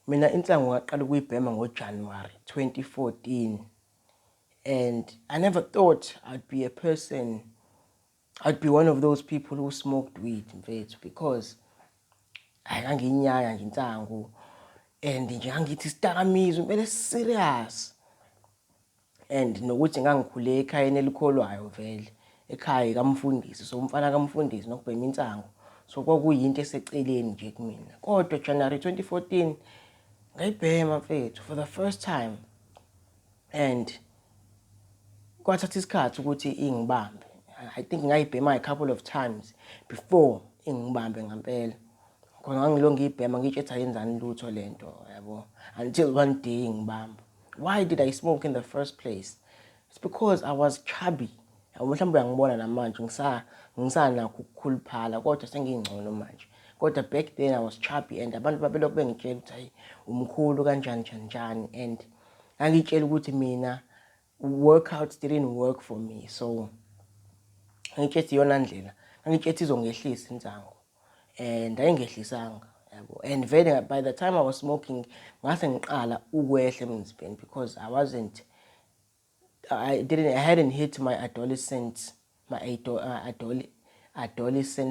Mina insangu ngaqala ukuyibhema ngoJanuary 2014, and I never thought I'd be one of those people who smoked weed mfethu, because anganginyaya nje insangu and nje angithi sidakamizwa impela serious. And nokuthi ngangikhule ekhayeni elikholwayo vele, ekhaya kamfundisi, so umfana kamfundisi nokubhema insangu, so kwakuyinto eseceleni nje kumina. Kodwa January 2014 ngayibhema mfethu for the first time, and kwathatha isikhathi ukuthi ingibambe. I think ngayibhema a couple of times before ingibambe ngampela. Khona ngangiloko ngiyibhema ngitshetha yenzani lutho lento, yabo, until one day ingibamba. Why did I smoke in the first place? It's because I was chubby. Mhlawumbe uyangibona namanje ngisanakho ukukhuluphala, kodwa sengingcono manje. Kodwa back then I was chubby, and abantu babelokhu bengitshela ukuthi hayi umkhulu kanjani njani, and ngangitshela ukuthi mina workouts didn't work for me. So ngitshethi yona ndlela, ngitshethi izongehlisa insangu, and ayingehlisanga, yabo. And vele by the time I was smoking ngase ngiqala ukwehla emzimbeni, because I hadn't hit my adolescent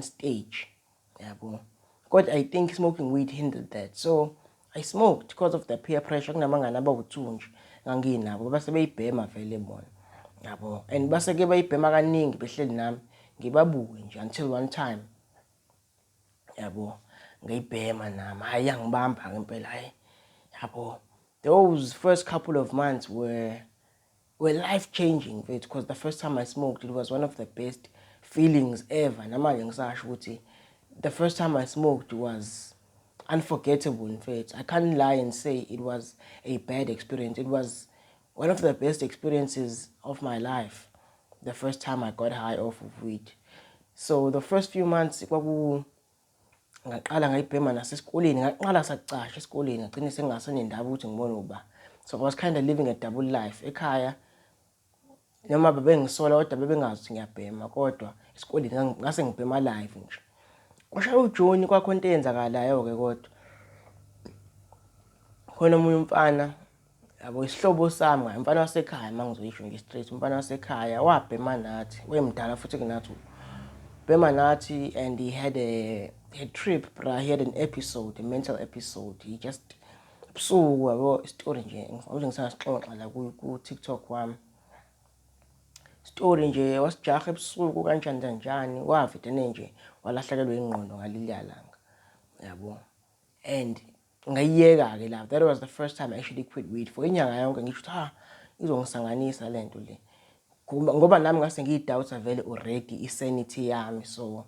stage, yabo. But I think smoking weed hindered that. So I smoked because of the peer pressure. Kunamangani abawu-2 nje nganginabo base beyibhema vele bona, yabo. And base ke bayibhema kaningi behleli nami ngibabuke nje, until one time, yabo, ngayibhema nami, hayi yangibamba ngempela, hayi, yabo. Those first couple of months were life-changing, because the first time I smoked, it was one of the best feelings ever. Namanje ngisasho ukuthi the first time I smoked was unforgettable, in fact. I can't lie and say it was a bad experience. It was one of the best experiences of my life, the first time I got high off of weed. So the first few months ngaqala ngayibhema nasesikoleni, ngaqala sacasha esikoleni, ngagcina sengasenendaba ukuthi ngibone uba. So I was kind of living a double life. Ekhaya noma bebengisola kodwa bebengazi ukuthi ngiyabhema, kodwa esikoleni ngase ngibhema live nje. Kwashaya uJoni kwakhona into eyenzakalayo-ke, kodwa khona omunye umfana, yabo, isihlobo sami, umfana wasekhaya, mangizoyisho nge-straight, umfana wasekhaya wabhema nathi, wemdala futhi kunathi, bhema nathi, and he had a trip, bra. He had an episode, a mental episode. He just ebusuku, yabo, story nje ngifuna ngisasixoxa la ku-TikTok wami. Story nje wasijaha ebusuku kanjani wavitene nje walahlekelwa ingqondo ngaleliya langa, yabo. And ngayiyeka-ke lapho. That was the first time I actually quit weed for inyanga yonke. Ngisho ukuthi izongisanganisa lento le, ngoba nami ngase ngiyidoubt vele already isanity yami. So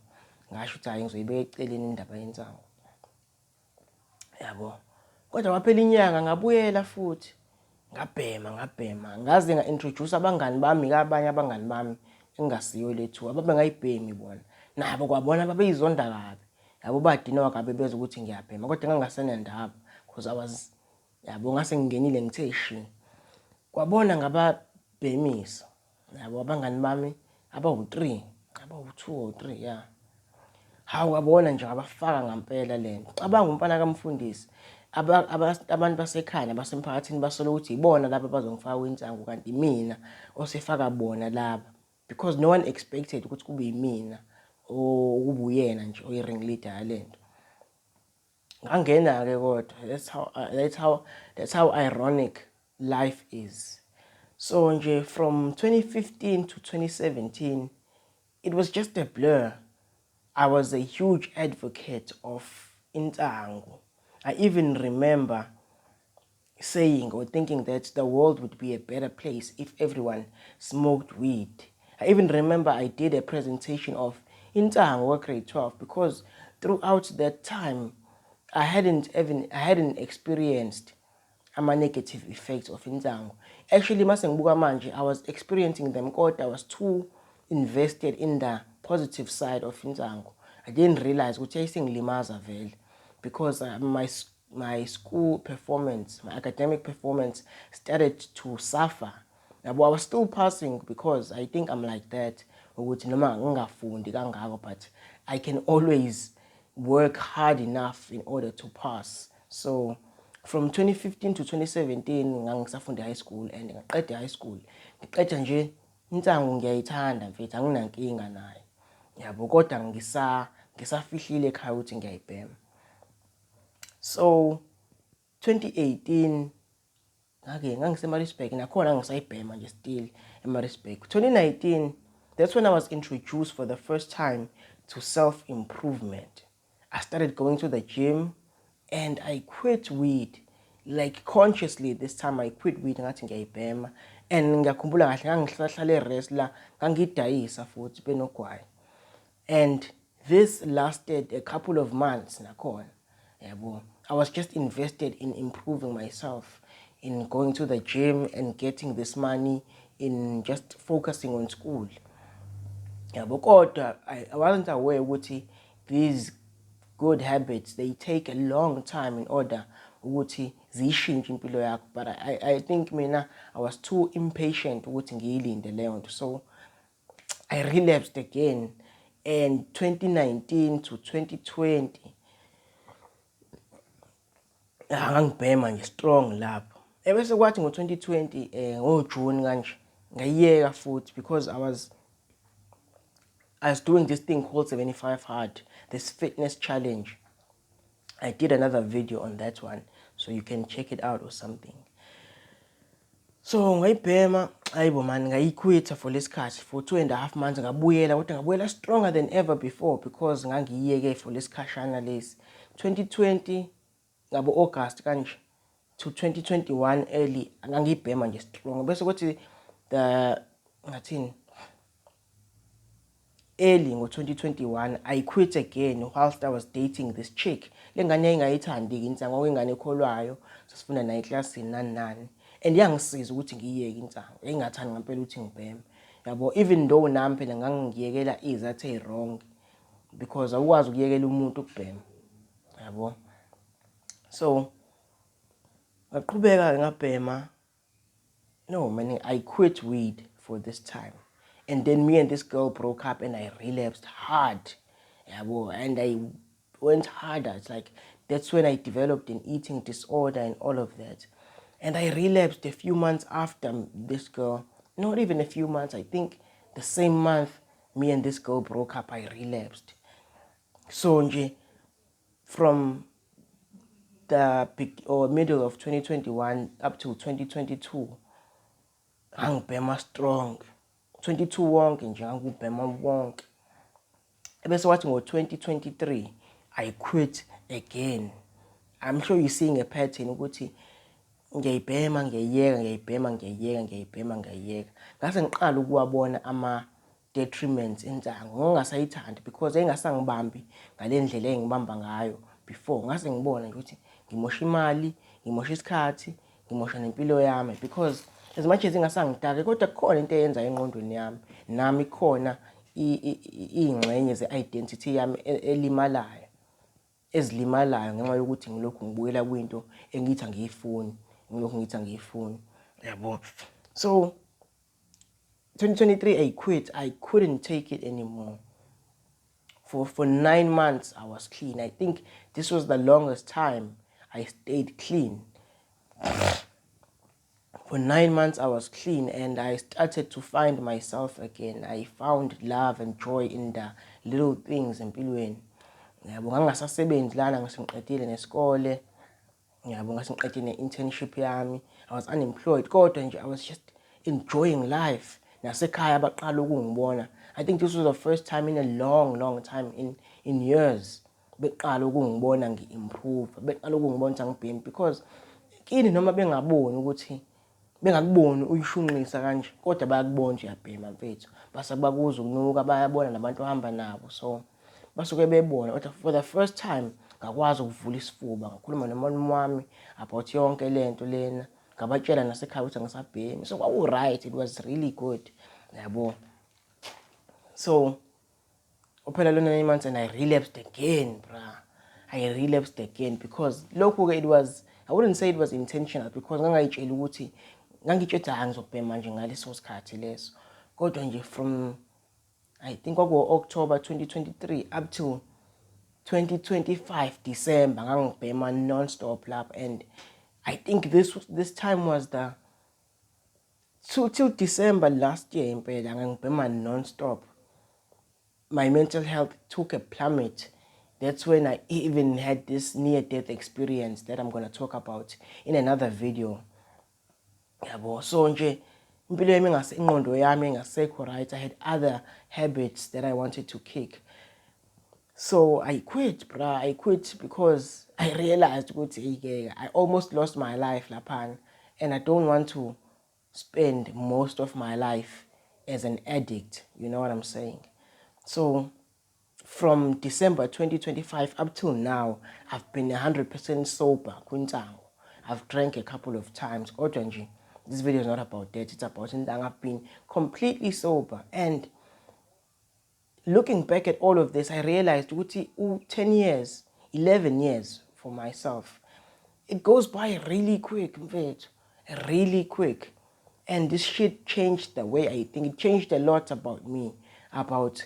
ngasho ukuthi hayi ngizoyibeka eceleni indaba yensangu, yabo. Kodwa waphela inyanga ngabuyela futhi ngabhema ngaze nga-introduce abangani bami, abanye abangani bami engasiyo lethu ababe ngayibhemi bona, nabo kwabona babeyizonda kabi, yabo, badinwa kabi bezwe ukuthi ngiyabhema, kodwa ngangasenandaba because I was, yabo, ngase ngingenile ngithe shi. Kwabona ngababhemisa, yabo, abangani bami abawu-2 or 3, yeah. Hawu, wabona nje abafaka ngampela lento. Cabanga umfana kamfundisi, abantu basekhaya basemphakathini basola ukuthi ibona laba bazongifaka insangu, kanti mina osefaka bona laba, because no one expected ukuthi kube yimina kube uyena nje oyi-ringleader yalento. Ngangena-ke kodwa, that's how ironic life is. So nje from 2015 to 2017 it was just a blur. I was a huge advocate of insangu. I even remember saying or thinking that the world would be a better place if everyone smoked weed. I even remember I did a presentation of insangu at grade 12, because throughout that time I hadn't experienced negative effects of insangu. Actually, mase ngibuka manje, I was experiencing them, but I was too invested in the positive side of insangu. I didn't realize ukuthi yayisengilimaza vele, because my school performance, my academic performance started to suffer. I was still passing because I think I'm like that, ukuthi noma ngingafundi kangako, but I can always work hard enough in order to pass. So From 2015 to 2017 ngangisafunda high school and ngaqeda high school. Ngiqeda nje insangu ngiyayithanda mfethu, anginankinga nayo. Yabo kodwa ngisafihlile ekhaya ukuthi ngiyayibhema. So 2018 ngangiseMaritzburg nakhona ngisayibhema nje still eMaritzburg. 2019 that's when I was introduced for the first time to self-improvement. I started going to the gym and I quit weed. Like consciously this time I quit weed ngathi ngiyayibhema. And ngiyakhumbula kahle ngangihlala rest la ngangidayisa futhi benogwayi. And this lasted a couple of months nakhona. Yabo. I was just invested in improving myself, in going to the gym and getting this money, in just focusing on school. Yabo kodwa I wasn't aware ukuthi these good habits, they take a long time in order ukuthi ziyishintshe impilo yakho. But I think mina I was too impatient ukuthi ngiyilinde leyo nto. So I relapsed again. And 2019 to 2020 ngangibhema nje strong lapho. Ebese kwathi ngo-2020 ngoJune kanje ngayiyeka futhi because I was doing this thing called 75 Hard, this fitness challenge. I did another video on that one, so you can check it out or something. So ngayibhema, ayibo man, ngayiquita for lesikhathi for 2.5 months. Ngabuyela stronger than ever before because ngangiyeke for lesikhashana lesi. 2020 ngabo August kanje to 2021 early ngangibhema nje strong. Bese kuthi early ngo-2021 I quit again whilst I was dating this chick. Le ngane engayithandi insangu, ngokungane ekholwayo, sasifunda naye eclassini nani. And yangisiza ukuthi ngiyeke insangu. Engathandi ngempela ukuthi ngibheme. Yabo, even though nami phela ngangiyekela izathu ezirong because awukwazi ukuyekela umuntu ukubhema. Yabo. So ngaqhubeka ngabhema. No man, I quit weed for this time. And then me and this girl broke up and I relapsed hard. Yabo, and I went harder. It's like that's when I developed an eating disorder and all of that. And I relapsed a few months after this girl. Not even a few months. I think the same month me and this girl broke up, I relapsed. So from the middle of 2021 up to 2022, ngangibhema strong. 22 wonke nje ngangibhema wonke. Ebese wathi ngo-2023 I quit again. I'm sure you're seeing a pattern ukuthi ngiyayibhema ngiyayiyeka. Ngase ngiqala ukuwabona ama-detriments insangu. Ngingasayithandi because engasangibambi ngale ndlela engibamba ngayo before. Ngase ngibona ukuthi ngimosha imali, ngimosha isikhathi, ngimosha nempilo yami because as much as ingasangidake kodwa kukhona into eyenza engqondweni yami. Nami khona ingxenye ze-identity yami ezilimalayo ngenxa yokuthi ngilokhu ngibuyela kwinto engithi angiyifuni. Yabo. So 2023 I quit. I couldn't take it anymore. For 9 months I was clean. I think this was the longest time I stayed clean. For 9 months I was clean and I started to find myself again. I found love and joy in the little things empilweni. Yabo, ngangasasebenzi lana ngasengiqedile nesikole. Yabo, ngasengiqedile ne-internship yami. I was unemployed kodwa nje I was just enjoying life. Nasekhaya baqala ukungibona. I think this was the first time in a long time in years beqala ukungibona ngi-improve. Beqala ukungibona ukuthi ngibhemi because kini noma bengaboni ukuthi bengakuboni uyishunqisa kanje kodwa bayakubona nje uyabhema mfethu. Base bakuza ukunuka bayabona nabantu ohamba nabo. So basuke bebona kodwa for the first time ngakwazi ukuvula isifuba ngakhuluma nomalume wami about yonke lento lena. Ngabatshela nasekhaya ukuthi ngisabhemi. So kwaku right, it was really good. Yabo. So uphela lona 9 months and I relapsed again, bruh. I relapsed again because lokhu it was, I wouldn't say it was intentional because ngangayitshela ukuthi ngangitshela ngizobhema nje ngaleso sikhathi leso. Kodwa nje from I think October 2023 up to 2025 December ngangibhema non-stop lapha and I think this time was till December last year impela ngangibhema non-stop. My mental health took a plummet. That's when I even had this near-death experience that I'm going to talk about in another video. Yabo, so nje impilo yami ingqondo yami engasekho right. I had other habits that I wanted to kick. So I quit, bruh. I quit because I realized I almost lost my life laphan, and I don't want to spend most of my life as an addict. You know what I'm saying? So from December 2025 up till now, I've been 100% sober. I've drank a couple of times. This video is not about that. It's about I've been completely sober. And looking back at all of this, I realized 10 years, 11 years for myself. It goes by really quick, really quick. And this shit changed the way I think. It changed a lot about me, about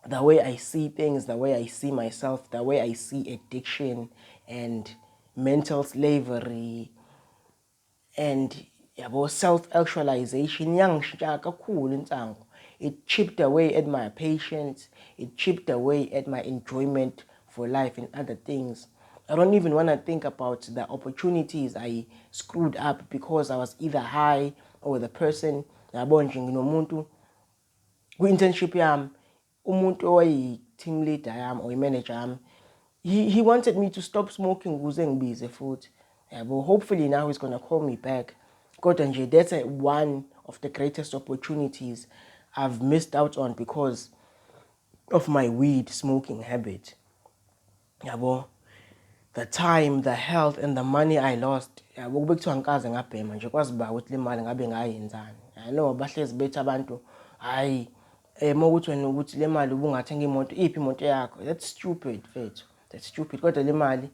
the way I see things, the way I see myself, the way I see addiction and mental slavery and self-actualization. It chipped away at my patience. It chipped away at my enjoyment for life and other things. I don't even want to think about the opportunities I screwed up because I was either high or the person ku-internship yami, umuntu owayi-team leader yami or i-manager yami, he wanted me to stop smoking ukuze ngibize futhi. But hopefully now he's going to call me back. Kodwa nje, that's one of the greatest opportunities I've missed out on because of my weed smoking habit. The time, the health, and the money I lost. Kube kuthiwa ngikaze ngabhema nje kwazi ba ukuthi le mali ngabe ngayenzani. I know bahlezi bethi abantu hayi mawukuthi wena ukuthi le mali ubungathenga imoto, iphi imoto yakho. That's stupid, mfethu. That's stupid. Kodwa le mali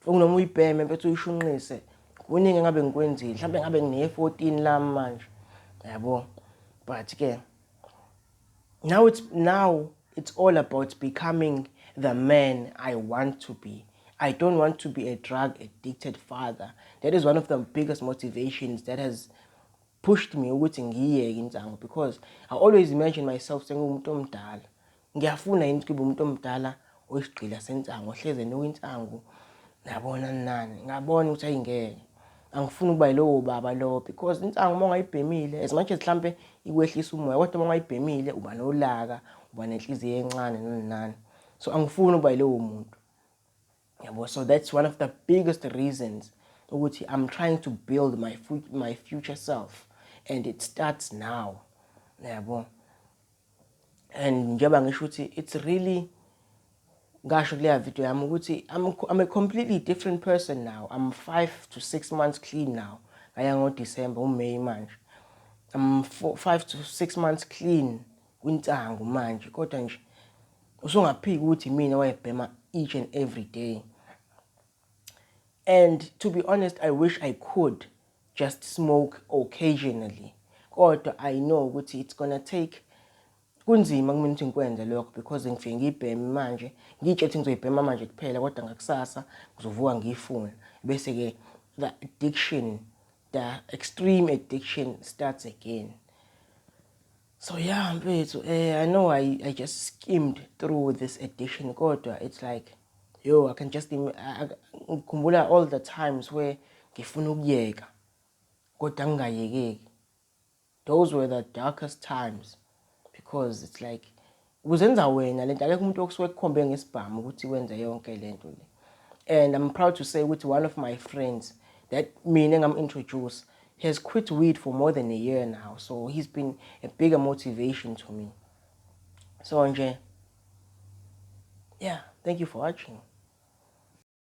ukunoma uyibheme mfethu uyishunqise. Kuningi ngabe ngikwenzile. Mhlawumbe ngabe ngine-14 lami manje. But ke now it's all about becoming the man I want to be. I don't want to be a drug addicted father. That is one of the biggest motivations that has pushed me because I always imagine myself saying umuntu omdala. Ngiyafuna yini ukuba umuntu omdala oyisigqila sensango ohleze noyinsango nabona nani. Ngabona ukuthi ayingeke. Angifuni ukuba yilowo baba lo because insango mongayibhemile as much as mhlambe ikwehlisa umoya kodwa mongayibhemile uba nolaka, uba nenhliziyo encane nani. So angifuni ukuba yilowo muntu. So that's one of the biggest reasons ukuthi I'm trying to build my future self, and it starts now. And njengoba ngisho ukuthi it's really ngasho kuleya video yami ukuthi I'm a completely different person now. I'm 5 to 6 months clean now. Ngaya ngoDecember uMay manje. I'm 5 to 6 months clean kwintango manje. Kodwa nje usungaphiki ukuthi mina wayebhema each and every day. And to be honest, I wish I could just smoke occasionally. Kodwa I know ukuthi it's gonna take kunzima kumina ukuthi ngikwenze lokho because ngifike ngibheme manje, ngitshe ukuthi ngizoyibhema manje kuphela kodwa ngakusasa ngizovuka ngiyifuna. Bese ke the addiction, the extreme addiction starts again. So yeah, mfethu, I know I just skimmed through this addiction kodwa it's like I can just ngikhumbula all the times where ngifuna ukuyeka kodwa ngingayekeki. Those were the darkest times because it's like uzenza wena lento akekho umuntu okusuke kukhombe ngesibhamu ukuthi wenze yonke lento le. And I'm proud to say ukuthi one of my friends that mina ngam-introduce has quit weed for more than a year now, so he's been a bigger motivation to me. So nje, yeah, thank you for watching.